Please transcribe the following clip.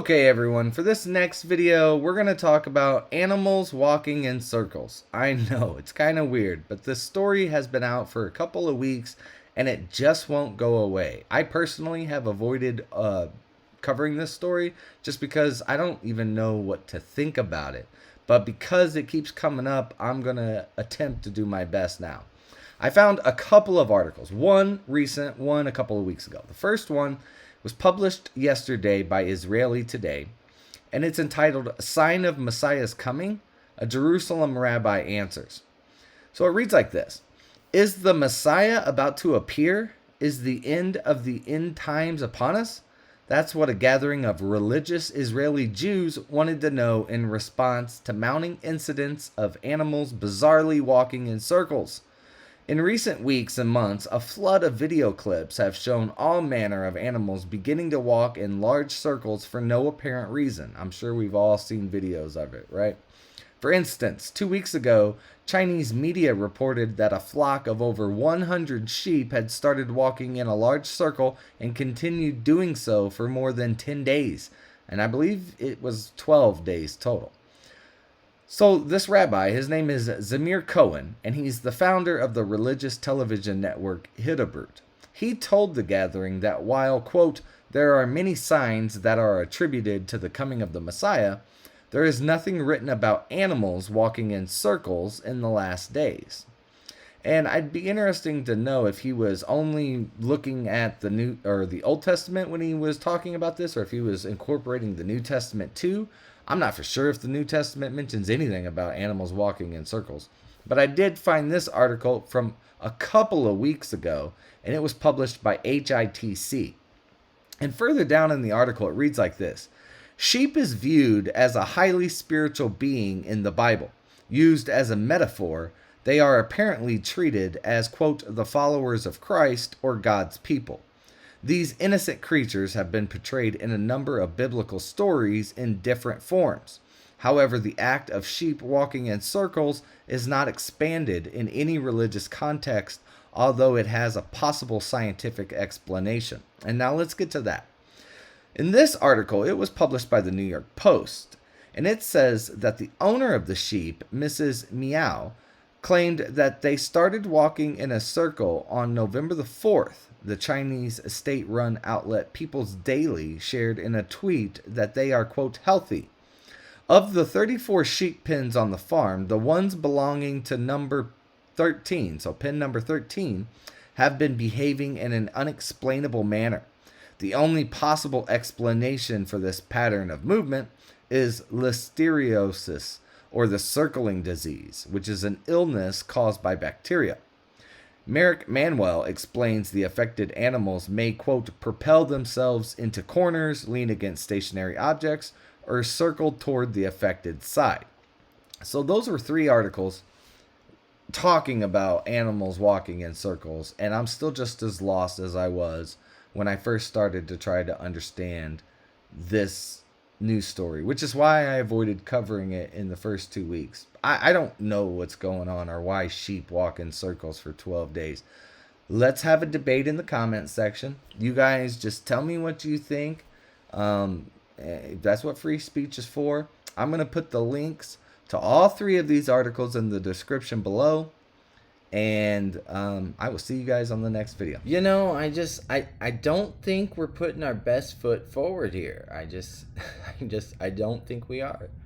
Okay everyone, for this next video, we're going to talk about animals walking in circles. I know, it's kind of weird, but this story has been out for a couple of weeks and it just won't go away. I personally have avoided covering this story just because I don't even know what to think about it. But because it keeps coming up, I'm going to attempt to do my best now. I found a couple of articles, one recent, one a couple of weeks ago. The first one was published yesterday by Israeli Today, and it's entitled Sign of Messiah's Coming, a Jerusalem Rabbi Answers. So it reads like this: Is the Messiah about to appear? Is the end of the end times upon us? That's what a gathering of religious Israeli Jews wanted to know in response to mounting incidents of animals bizarrely walking in circles. In recent weeks and months, a flood of video clips have shown all manner of animals beginning to walk in large circles for no apparent reason. I'm sure we've all seen videos of it, right? For instance, 2 weeks ago, Chinese media reported that a flock of over 100 sheep had started walking in a large circle and continued doing so for more than 10 days. And I believe it was 12 days total. So this rabbi, his name is Zamir Cohen, and he's the founder of the religious television network Hidabrut. He told the gathering that while, quote, there are many signs that are attributed to the coming of the Messiah, there is nothing written about animals walking in circles in the last days. And I'd be interesting to know if he was only looking at the New or the Old Testament when he was talking about this, or if he was incorporating the New Testament too. I'm not for sure if the New Testament mentions anything about animals walking in circles. But I did find this article from a couple of weeks ago, and it was published by HITC. And further down in the article, it reads like this: Sheep is viewed as a highly spiritual being in the Bible. Used as a metaphor, they are apparently treated as, quote, the followers of Christ or God's people. These innocent creatures have been portrayed in a number of biblical stories in different forms. However, the act of sheep walking in circles is not expanded in any religious context, although it has a possible scientific explanation. And now let's get to that. In this article, it was published by the New York Post, and it says that the owner of the sheep, Mrs. Meow, claimed that they started walking in a circle on November the 4th. The Chinese state-run outlet People's Daily shared in a tweet that they are, quote, healthy. Of the 34 sheep pens on the farm, the ones belonging to number 13, so pen number 13, have been behaving in an unexplainable manner. The only possible explanation for this pattern of movement is listeriosis, or the circling disease, which is an illness caused by bacteria. Merrick Manuel explains the affected animals may, quote, propel themselves into corners, lean against stationary objects, or circle toward the affected side. So those were 3 articles talking about animals walking in circles, and I'm still just as lost as I was when I first started to try to understand this news story, which is why I avoided covering it in the first 2 weeks. I don't know what's going on or why sheep walk in circles for 12 days. Let's have a debate in the comments section. You guys just tell me what you think. That's what free speech is for. I'm going to put the links to all 3 of these articles in the description below. And I will see you guys on the next video. You know, I don't think we're putting our best foot forward here. I don't think we are.